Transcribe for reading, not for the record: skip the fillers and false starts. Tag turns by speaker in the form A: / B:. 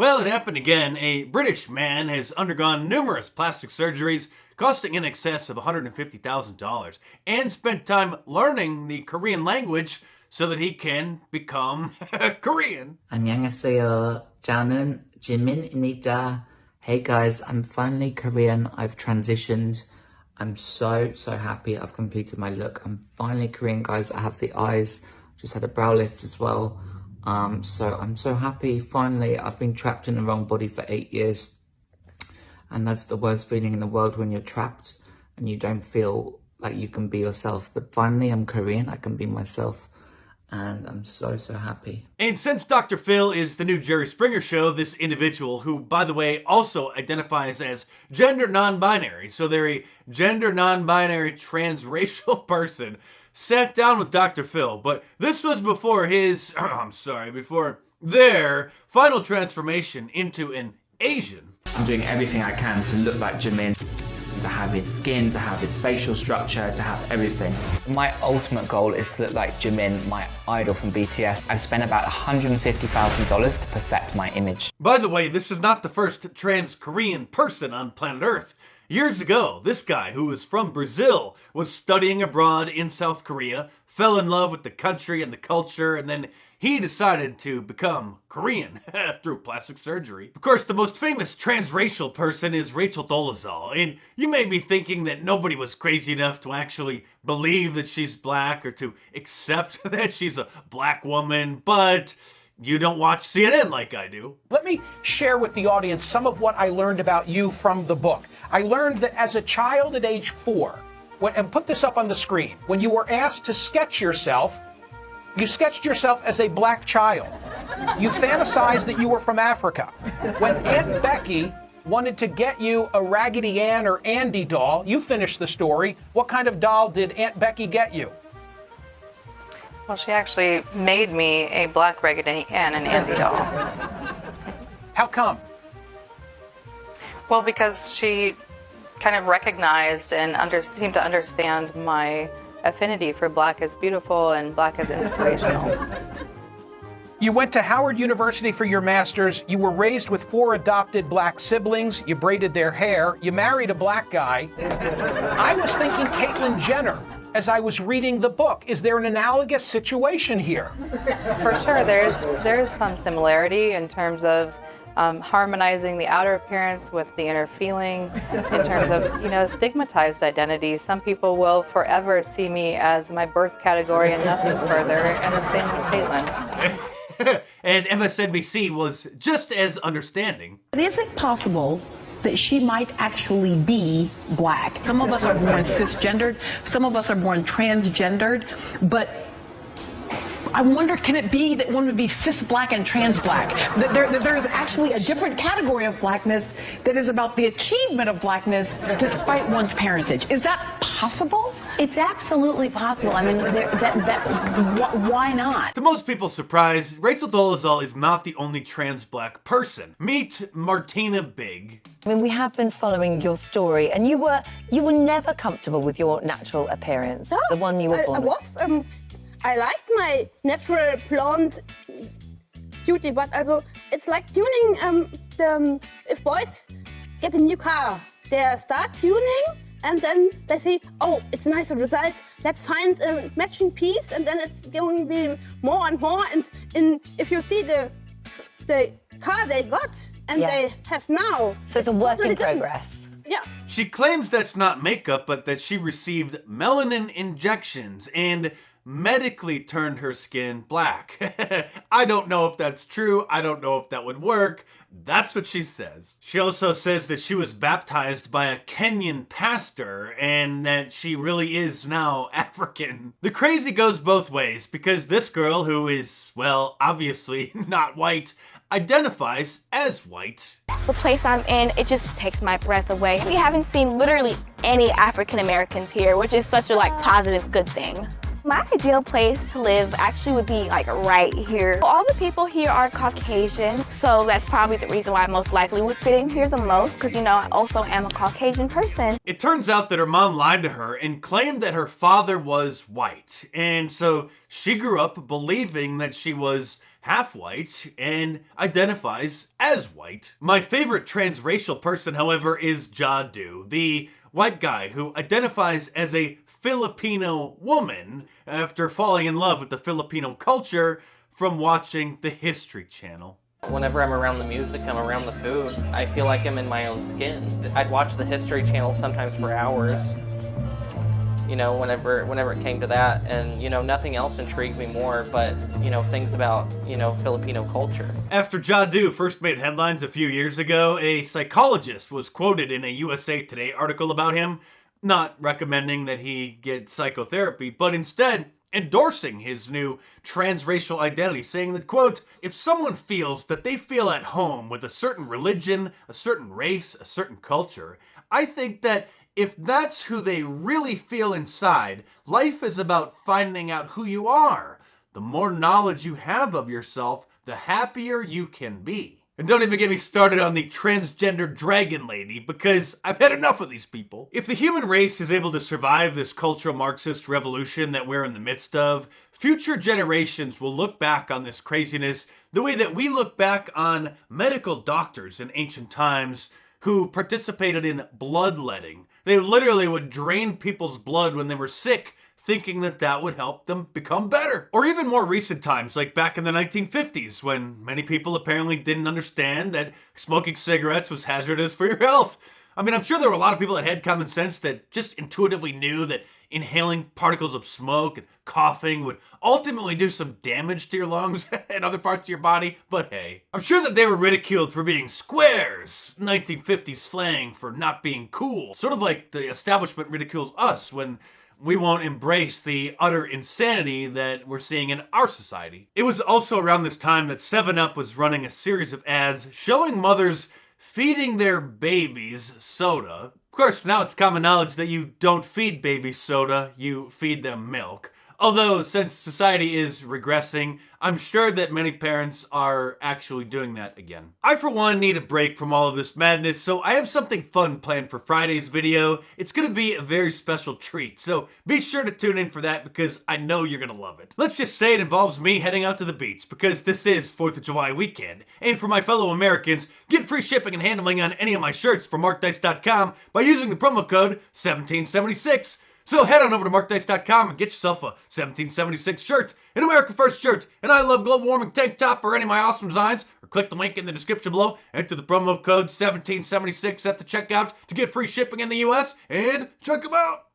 A: Well, it happened again. A British man has undergone numerous plastic surgeries costing in excess of $150,000 and spent time learning the Korean language so that he can become Korean.
B: 안녕하세요. 저는 지민입니다. Hey guys, I'm finally Korean. I've transitioned. I'm so happy I've completed my look. I'm finally Korean, guys. I have the eyes. Just had a brow lift as well. So I'm so happy. Finally, I've been trapped in the wrong body for 8 years. And that's the worst feeling in the world, when you're trapped and you don't feel like you can be yourself. But finally, I'm Korean. I can be myself. And I'm so happy.
A: And since Dr. Phil is the new Jerry Springer show, this individual, who, by the way, also identifies as gender non-binary, so they're a gender non-binary transracial person, sat down with Dr. Phil. But this was before his, before their final transformation into an Asian.
C: I'm doing everything I can to look like Jimin, to have his skin, to have his facial structure, to have everything. My ultimate goal is to look like Jimin, my idol from BTS. I've spent about $150,000 to perfect my image.
A: By the way, this is not the first trans-Korean person on planet Earth. Years ago, this guy, who was from Brazil, was studying abroad in South Korea, fell in love with the country and the culture, and then he decided to become Korean through plastic surgery. Of course, the most famous transracial person is Rachel Dolezal, and you may be thinking that nobody was crazy enough to actually believe that she's black or to accept that she's a black woman, but you don't watch CNN like I do.
D: Let me share with the audience some of what I learned about you from the book. I learned that as a child at age 4, and put this up on the screen, when you were asked to sketch yourself, you sketched yourself as a black child. You fantasized that you were from Africa. When Aunt Becky wanted to get you a Raggedy Ann or Andy doll, you finished the story. What kind of doll did Aunt Becky get you?
E: Well, she actually made me a black Raggedy Ann and Andy doll.
D: How come?
E: Well, because she kind of recognized and seemed to understand my affinity for black as beautiful and black as inspirational.
D: You went to Howard University for your master's. You were raised with 4 adopted black siblings. You braided their hair. You married a black guy. I was thinking Caitlyn Jenner as I was reading the book. Is there an analogous situation here?
E: For sure, there's some similarity in terms of harmonizing the outer appearance with the inner feeling, in terms of, stigmatized identity. Some people will forever see me as my birth category and nothing further, and the same with Caitlyn.
A: And MSNBC was just as understanding.
F: Is it possible that she might actually be black? Some of us are born cisgendered, some of us are born transgendered, but I wonder, can it be that one would be cis black and trans black? That there is actually a different category of blackness that is about the achievement of blackness despite one's parentage. Is that possible?
G: It's absolutely possible. I mean, why not?
A: To most people's surprise, Rachel Dolezal is not the only trans black person. Meet Martina Big.
H: I mean, we have been following your story, and you were never comfortable with your natural appearance, the one you were born with.
I: I like my natural blonde beauty, but also it's like tuning. If boys get a new car, they start tuning, and then they say, "Oh, it's a nicer result. Let's find a matching piece," and then it's going to be more and more. And if you see the car they got and they have now,
H: so it's a work in progress.
I: Yeah.
A: She claims that's not makeup, but that she received melanin injections and medically turned her skin black. I don't know if that's true. I don't know if that would work. That's what she says. She also says that she was baptized by a Kenyan pastor and that she really is now African. The crazy goes both ways, because this girl, who is, well, obviously not white, identifies as white.
J: The place I'm in, it just takes my breath away. We haven't seen literally any African Americans here, which is such a positive good thing. My ideal place to live actually would be right here. All the people here are Caucasian, so that's probably the reason why I most likely would fit in here the most, because I also am a Caucasian person.
A: It turns out that her mom lied to her and claimed that her father was white, and so she grew up believing that she was half white and identifies as white. My favorite transracial person, however, is Jadu, the white guy who identifies as a Filipino woman after falling in love with the Filipino culture from watching the History Channel.
K: Whenever I'm around the music, I'm around the food, I feel like I'm in my own skin. I'd watch the History Channel sometimes for hours, you know, whenever it came to that, and, you know, nothing else intrigued me more but, you know, things about, you know, Filipino culture.
A: After Jadu first made headlines a few years ago, a psychologist was quoted in a USA Today article about him, not recommending that he get psychotherapy, but instead endorsing his new transracial identity, saying that, quote, if someone feels that they feel at home with a certain religion, a certain race, a certain culture, I think that if that's who they really feel inside, life is about finding out who you are. The more knowledge you have of yourself, the happier you can be. And don't even get me started on the transgender dragon lady, because I've had enough of these people. If the human race is able to survive this cultural Marxist revolution that we're in the midst of, future generations will look back on this craziness the way that we look back on medical doctors in ancient times who participated in bloodletting. They literally would drain people's blood when they were sick, thinking that that would help them become better. Or even more recent times, like back in the 1950s, when many people apparently didn't understand that smoking cigarettes was hazardous for your health. I mean, I'm sure there were a lot of people that had common sense that just intuitively knew that inhaling particles of smoke and coughing would ultimately do some damage to your lungs and other parts of your body, but hey. I'm sure that they were ridiculed for being squares, 1950s slang for not being cool. Sort of like the establishment ridicules us when we won't embrace the utter insanity that we're seeing in our society. It was also around this time that 7-Up was running a series of ads showing mothers feeding their babies soda. Of course, now it's common knowledge that you don't feed babies soda, you feed them milk. Although, since society is regressing, I'm sure that many parents are actually doing that again. I, for one, need a break from all of this madness, so I have something fun planned for Friday's video. It's gonna be a very special treat, so be sure to tune in for that because I know you're gonna love it. Let's just say it involves me heading out to the beach because this is 4th of July weekend. And for my fellow Americans, get free shipping and handling on any of my shirts from markdice.com by using the promo code 1776. So head on over to markdice.com and get yourself a 1776 shirt, an America First shirt, an I Love Global Warming tank top, or any of my awesome designs, or click the link in the description below, enter the promo code 1776 at the checkout to get free shipping in the US, and check them out!